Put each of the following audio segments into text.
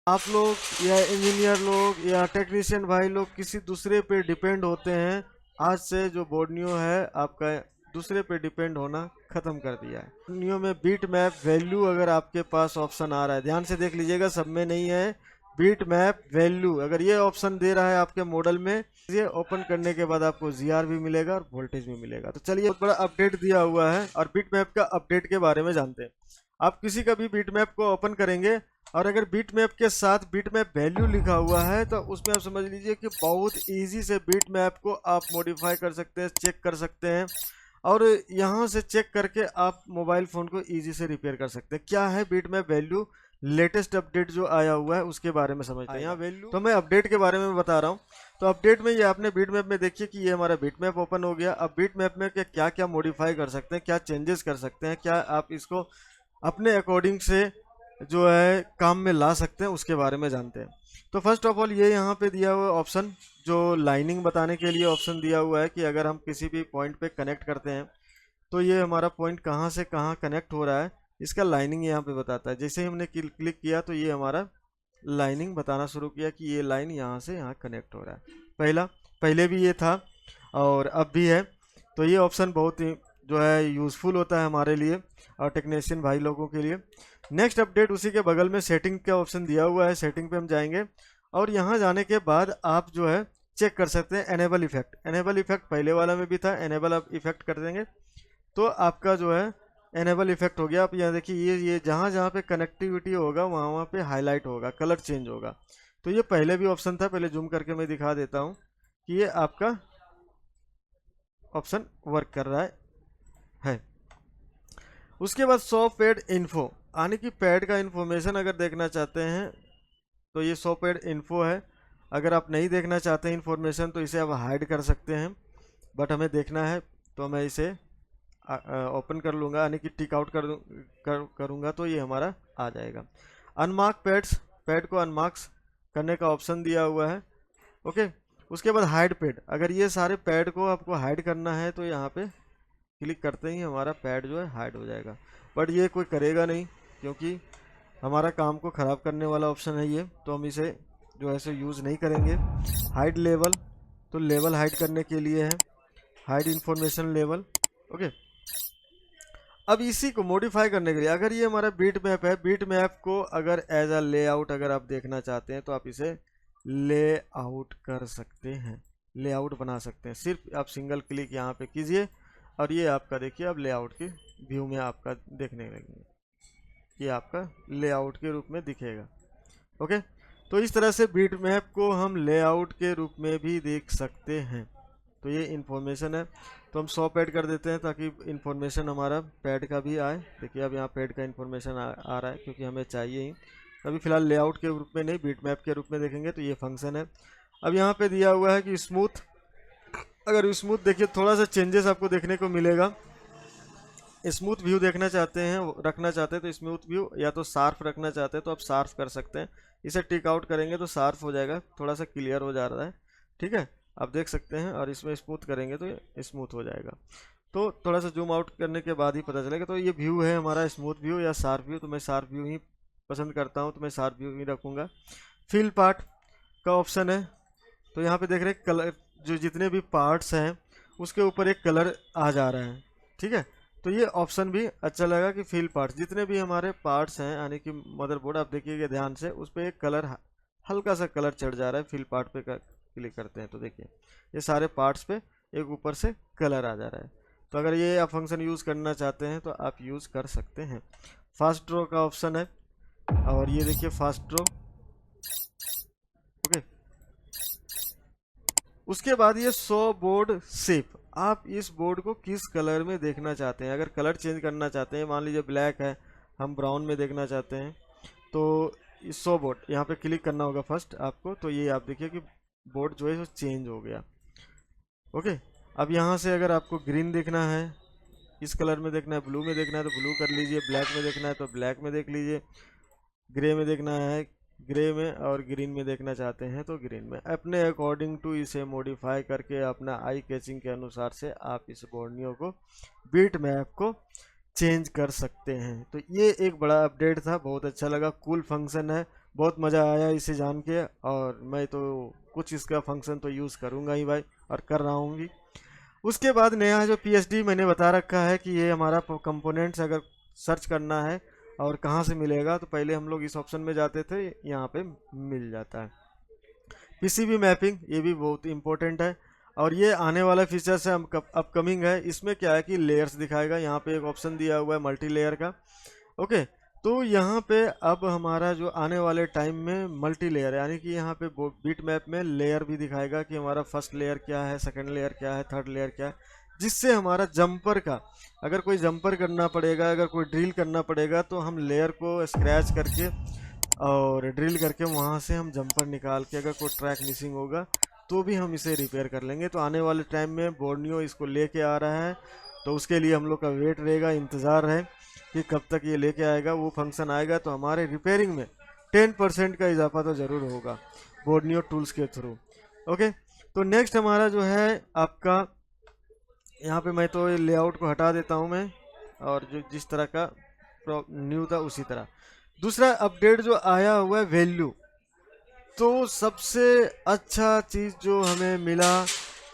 आप लोग या इंजीनियर लोग या टेक्नीशियन भाई लोग किसी दूसरे पे डिपेंड होते हैं। आज से जो बोर्नियो है आपका दूसरे पे डिपेंड होना खत्म कर दिया है। बोर्नियो में बीट मैप वैल्यू अगर आपके पास ऑप्शन आ रहा है, ध्यान से देख लीजिएगा, सब में नहीं है। बीट मैप वैल्यू अगर ये ऑप्शन दे रहा है आपके मॉडल में, ये ओपन करने के बाद आपको जीआर भी मिलेगा और वोल्टेज भी मिलेगा। तो चलिए, बहुत बड़ा अपडेट दिया हुआ है और बीट मैप का अपडेट के बारे में जानते हैं। आप किसी का भी बीट मैप को ओपन करेंगे और अगर बीट मैप के साथ बीट मैप वैल्यू लिखा हुआ है तो उसमें आप समझ लीजिए कि बहुत इजी से बीट मैप को आप मॉडिफाई कर सकते हैं, चेक कर सकते हैं और यहाँ से चेक करके आप मोबाइल फ़ोन को इजी से रिपेयर कर सकते हैं। क्या है beat map value, latest update जो आया हुआ है उसके बारे में समझते हैं। यहाँ वैल्यू तो मैं अपडेट के बारे में बता रहा हूँ। तो अपडेट में ये आपने बीट मैप में देखिए कि ये हमारा बीट मैप ओपन हो गया। अब बीट मैप में क्या क्या मॉडिफाई कर सकते हैं, क्या चेंजेस कर सकते हैं, क्या आप इसको अपने अकॉर्डिंग से जो है काम में ला सकते हैं, उसके बारे में जानते हैं। तो फर्स्ट ऑफ ऑल ये यहाँ पे दिया हुआ ऑप्शन जो लाइनिंग बताने के लिए ऑप्शन दिया हुआ है कि अगर हम किसी भी पॉइंट पे कनेक्ट करते हैं तो ये हमारा पॉइंट कहाँ से कहाँ कनेक्ट हो रहा है, इसका लाइनिंग यहाँ पे बताता है। जैसे ही हमने क्लिक किया तो ये हमारा लाइनिंग बताना शुरू किया कि ये लाइन यहाँ से यहाँ कनेक्ट हो रहा है। पहले भी ये था और अब भी है। तो ये ऑप्शन बहुत ही जो है यूज़फुल होता है हमारे लिए और टेक्नीशियन भाई लोगों के लिए। नेक्स्ट अपडेट उसी के बगल में सेटिंग का ऑप्शन दिया हुआ है। सेटिंग पे हम जाएंगे और यहाँ जाने के बाद आप जो है चेक कर सकते हैं एनेबल इफेक्ट। एनेबल इफेक्ट पहले वाला में भी था, एनेबल आप इफेक्ट कर देंगे तो आपका जो है एनेबल इफेक्ट हो गया। आप यहाँ देखिए ये जहाँ जहाँ पे कनेक्टिविटी होगा वहाँ वहाँ पे हाईलाइट होगा, कलर चेंज होगा। तो ये पहले भी ऑप्शन था, पहले जूम करके मैं दिखा देता हूँ कि ये आपका ऑप्शन वर्क कर रहा है। उसके बाद शो पैड इन्फो, यानी कि पैड का इन्फॉर्मेशन अगर देखना चाहते हैं तो ये शो पैड इन्फो है। अगर आप नहीं देखना चाहते हैं इन्फॉर्मेशन तो इसे आप हाइड कर सकते हैं, बट हमें देखना है तो मैं इसे ओपन कर लूँगा, यानी कि टिक आउट करूँगा तो ये हमारा आ जाएगा। अनमार्क पैड्स, पैड को अनमार्क्स करने का ऑप्शन दिया हुआ है। ओके, उसके बाद हाइड पैड, अगर ये सारे पैड को आपको हाइड करना है तो यहाँ पे क्लिक करते ही हमारा पैड जो है हाइड हो जाएगा। बट ये कोई करेगा नहीं क्योंकि हमारा काम को ख़राब करने वाला ऑप्शन है ये, तो हम इसे जो है सो यूज़ नहीं करेंगे। हाइड लेवल, तो लेवल हाइड करने के लिए है, हाइड इंफॉर्मेशन लेवल। ओके, अब इसी को मॉडिफाई करने के लिए अगर ये हमारा बीट मैप है, बीट मैप को अगर एज अ लेआउट अगर आप देखना चाहते हैं तो आप इसे लेआउट कर सकते हैं, लेआउट बना सकते हैं। सिर्फ आप सिंगल क्लिक यहाँ पे कीजिए और ये आपका देखिए अब लेआउट की व्यू में आपका देखने लगेंगे, ये आपका लेआउट के रूप में दिखेगा। ओके, तो इस तरह से बीट मैप को हम लेआउट के रूप में भी देख सकते हैं। तो ये इन्फॉर्मेशन है, तो हम 100 पैड कर देते हैं ताकि इन्फॉर्मेशन हमारा पैड का भी आए। देखिए अब यहाँ पैड का इन्फॉर्मेशन आ रहा है क्योंकि हमें चाहिए ही। अभी फिलहाल लेआउट के रूप में नहीं, बीट मैप के रूप में देखेंगे तो ये फंक्शन है। अब यहाँ पे दिया हुआ है कि स्मूथ, अगर स्मूथ देखिए थोड़ा सा चेंजेस आपको देखने को मिलेगा। स्मूथ व्यू देखना चाहते हैं, रखना चाहते हैं तो स्मूथ व्यू, या तो शार्प रखना चाहते हैं तो आप शार्प कर सकते हैं। इसे टिक आउट करेंगे तो शार्प हो जाएगा, थोड़ा सा क्लियर हो जा रहा है। ठीक है, आप देख सकते हैं। और इसमें स्मूथ करेंगे तो ये स्मूथ हो जाएगा। तो थोड़ा सा जूम आउट करने के बाद ही पता चलेगा। तो ये व्यू है हमारा स्मूथ व्यू या शार्प व्यू, तो मैं शार्प व्यू ही पसंद करता हूँ तो मैं शार्प व्यू ही रखूँगा। फिल पार्ट का ऑप्शन है, तो यहाँ पे देख रहे हैं कलर, जो जितने भी पार्ट्स हैं उसके ऊपर एक कलर आ जा रहा है। ठीक है, तो ये ऑप्शन भी अच्छा लगा कि फिल पार्ट्स, जितने भी हमारे पार्ट्स हैं यानी कि मदरबोर्ड, आप देखिएगा ध्यान से उस पर एक कलर, हल्का सा कलर चढ़ जा रहा है। फिल पार्ट पे क्लिक करते हैं तो देखिए ये सारे पार्ट्स पे एक ऊपर से कलर आ जा रहा है। तो अगर ये आप फंक्शन यूज़ करना चाहते हैं तो आप यूज़ कर सकते हैं। फास्ट ड्रॉ का ऑप्शन है और ये देखिए फास्ट ड्रॉ। ओके, उसके बाद ये शो बोर्ड शेप, आप इस बोर्ड को किस कलर में देखना चाहते हैं। अगर कलर चेंज करना चाहते हैं, मान लीजिए ब्लैक है, हम ब्राउन में देखना चाहते हैं, तो इस शो बोर्ड यहाँ पे क्लिक करना होगा फर्स्ट आपको। तो ये आप देखिए कि बोर्ड जो है वो चेंज हो गया। ओके, अब यहाँ से अगर आपको ग्रीन देखना है, इस कलर में देखना है, ब्लू में देखना है तो ब्लू कर लीजिए, ब्लैक में देखना है तो ब्लैक में देख लीजिए, ग्रे में देखना है ग्रे में, और ग्रीन में देखना चाहते हैं तो ग्रीन में। अपने अकॉर्डिंग टू इसे मॉडिफाई करके अपना आई कैचिंग के अनुसार से आप इस बोर्नियो को, बीट मैप को चेंज कर सकते हैं। तो ये एक बड़ा अपडेट था, बहुत अच्छा लगा, कूल फंक्शन है, बहुत मज़ा आया इसे जान के। और मैं तो कुछ इसका फंक्शन तो यूज़ करूँगा ही भाई, और कर रहा हूँ भी। उसके बाद नया जो पीएचडी मैंने बता रखा है कि ये हमारा कंपोनेंट्स अगर सर्च करना है और कहाँ से मिलेगा, तो पहले हम लोग इस ऑप्शन में जाते थे, यहाँ पे मिल जाता है। पीसीबी मैपिंग, ये भी बहुत इंपॉर्टेंट है और ये आने वाला फीचर्स है, अपकमिंग है। इसमें क्या है कि लेयर्स दिखाएगा, यहाँ पे एक ऑप्शन दिया हुआ है मल्टी लेयर का। ओके, तो यहाँ पे अब हमारा जो आने वाले टाइम में मल्टी लेयर है, यानी कि यहाँ पे बीट मैप में लेयर भी दिखाएगा कि हमारा फर्स्ट लेयर क्या है, सेकंड लेयर क्या है, थर्ड लेयर क्या है, जिससे हमारा जंपर का अगर कोई जंपर करना पड़ेगा, अगर कोई ड्रिल करना पड़ेगा, तो हम लेयर को स्क्रैच करके और ड्रिल करके वहाँ से हम जंपर निकाल के अगर कोई ट्रैक मिसिंग होगा तो भी हम इसे रिपेयर कर लेंगे। तो आने वाले टाइम में बोर्नियो इसको लेके आ रहा है, तो उसके लिए हम लोग का वेट रहेगा, इंतज़ार है कि कब तक ये लेके आएगा। वो फंक्शन आएगा तो हमारे रिपेयरिंग में 10% का इजाफा तो ज़रूर होगा बोर्नियो टूल्स के थ्रू। ओके, तो नेक्स्ट हमारा जो है आपका, यहाँ पे मैं तो लेआउट को हटा देता हूँ मैं, और जो जिस तरह का न्यू था उसी तरह। दूसरा अपडेट जो आया हुआ है वैल्यू, तो सबसे अच्छा चीज़ जो हमें मिला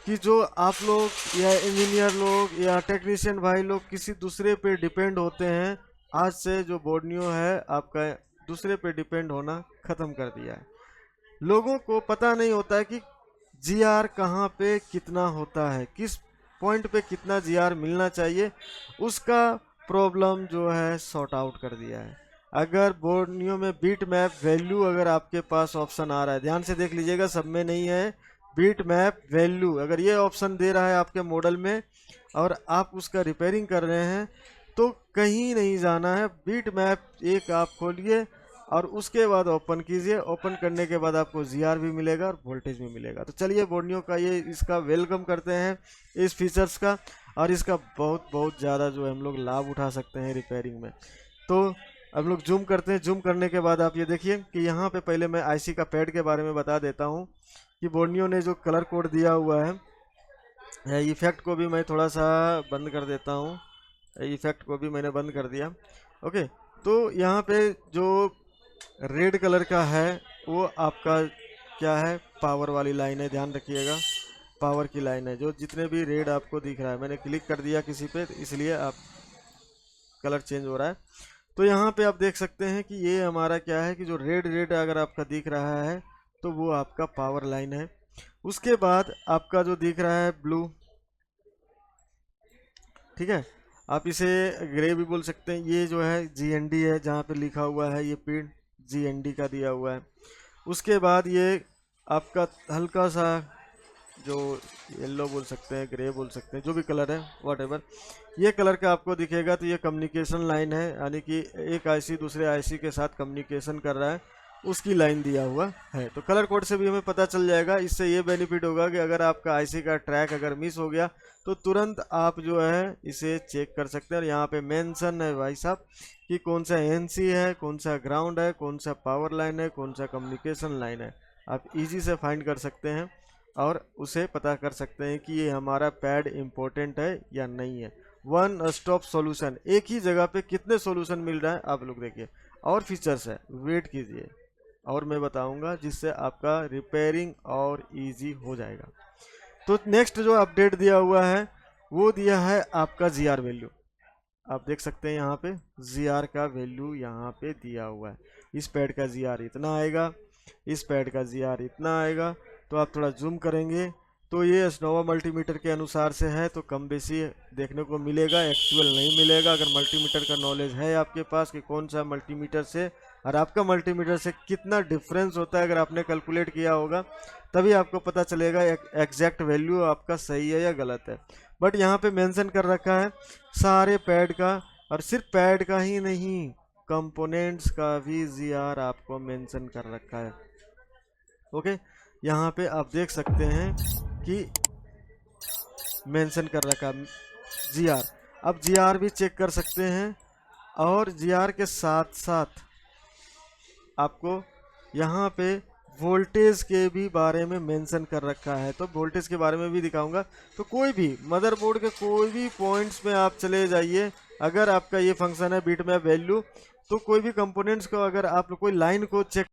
कि जो आप लोग या इंजीनियर लोग या टेक्नीशियन भाई लोग किसी दूसरे पे डिपेंड होते हैं, आज से जो बोर्नियो है आपका दूसरे पे डिपेंड होना ख़त्म कर दिया है। लोगों को पता नहीं होता है कि जीआर कहाँ पे कितना होता है, किस पॉइंट पे कितना जीआर मिलना चाहिए, उसका प्रॉब्लम जो है सॉर्ट आउट कर दिया है। अगर बोर्नियो में बीट मैप वैल्यू अगर आपके पास ऑप्शन आ रहा है, ध्यान से देख लीजिएगा, सब में नहीं है, बीट मैप वैल्यू अगर ये ऑप्शन दे रहा है आपके मॉडल में और आप उसका रिपेयरिंग कर रहे हैं, तो कहीं नहीं जाना है। बीट मैप एक आप खोलिए और उसके बाद ओपन कीजिए, ओपन करने के बाद आपको जीआर भी मिलेगा और वोल्टेज भी मिलेगा। तो चलिए बोर्नियो का ये इसका वेलकम करते हैं इस फीचर्स का, और इसका बहुत बहुत ज़्यादा जो है हम लोग लाभ उठा सकते हैं रिपेयरिंग में। तो अब लोग जूम करते हैं, जूम करने के बाद आप ये देखिए कि यहाँ पे पहले मैं आईसी का पैड के बारे में बता देता हूँ कि बोर्नियो ने जो कलर कोड दिया हुआ है, इफेक्ट को भी मैं थोड़ा सा बंद कर देता हूँ, इफेक्ट को भी मैंने बंद कर दिया। ओके, तो यहाँ पे जो रेड कलर का है वो आपका क्या है, पावर वाली लाइन है, ध्यान रखिएगा, पावर की लाइन है। जो जितने भी रेड आपको दिख रहा है, मैंने क्लिक कर दिया किसी पे तो इसलिए आप कलर चेंज हो रहा है। तो यहाँ पे आप देख सकते हैं कि ये हमारा क्या है कि जो रेड रेड अगर आपका दिख रहा है तो वो आपका पावर लाइन है। उसके बाद आपका जो दिख रहा है ब्लू, ठीक है, आप इसे ग्रे भी बोल सकते हैं, ये जो है जीएनडी है, जहाँ पे लिखा हुआ है ये पिन जीएनडी का दिया हुआ है। उसके बाद ये आपका हल्का सा जो येलो बोल सकते हैं, ग्रे बोल सकते हैं, जो भी कलर है व्हाटएवर, ये कलर का आपको दिखेगा तो ये कम्युनिकेशन लाइन है, यानी कि एक आईसी दूसरे आईसी के साथ कम्युनिकेशन कर रहा है, उसकी लाइन दिया हुआ है। तो कलर कोड से भी हमें पता चल जाएगा। इससे ये बेनिफिट होगा कि अगर आपका आईसी का ट्रैक अगर मिस हो गया तो तुरंत आप जो है इसे चेक कर सकते हैं। और यहाँ पे मेंशन है भाई साहब कि कौन सा एनसी है, कौन सा ग्राउंड है, कौन सा पावर लाइन है, कौन सा कम्युनिकेशन लाइन है, आप इजी से फाइंड कर सकते हैं और उसे पता कर सकते हैं कि ये हमारा पैड इम्पोर्टेंट है या नहीं है। वन स्टॉप सॉल्यूशन, एक ही जगह पे कितने सॉल्यूशन मिल रहा है आप लोग देखिए। और फीचर्स है, वेट कीजिए और मैं बताऊंगा, जिससे आपका रिपेयरिंग और इजी हो जाएगा। तो नेक्स्ट जो अपडेट दिया हुआ है वो दिया है आपका जीआर वैल्यू। आप देख सकते हैं यहाँ पे जीआर का वैल्यू यहाँ पे दिया हुआ है। इस पैड का जीआर इतना आएगा, इस पैड का जीआर इतना आएगा। तो आप थोड़ा जूम करेंगे तो ये स्नोवा मल्टीमीटर के अनुसार से है, तो कम बेसी देखने को मिलेगा, एक्चुअल नहीं मिलेगा। अगर मल्टीमीटर का नॉलेज है आपके पास कि कौन सा मल्टीमीटर से और आपका मल्टीमीटर से कितना डिफरेंस होता है, अगर आपने कैलकुलेट किया होगा तभी आपको पता चलेगा एग्जैक्ट वैल्यू आपका सही है या गलत है। बट यहाँ पे मेंशन कर रखा है सारे पैड का, और सिर्फ पैड का ही नहीं, कंपोनेंट्स का भी जीआर आपको मेंशन कर रखा है। ओके, यहाँ पे आप देख सकते हैं कि मेंशन कर रखा है जीआर। अब जीआर भी चेक कर सकते हैं, और जीआर के साथ साथ आपको यहाँ पे वोल्टेज के भी बारे में मेंशन कर रखा है, तो वोल्टेज के बारे में भी दिखाऊंगा। तो कोई भी मदरबोर्ड के कोई भी पॉइंट्स में आप चले जाइए, अगर आपका ये फंक्शन है बीट मैप वैल्यू, तो कोई भी कंपोनेंट्स को अगर आप कोई लाइन को चेक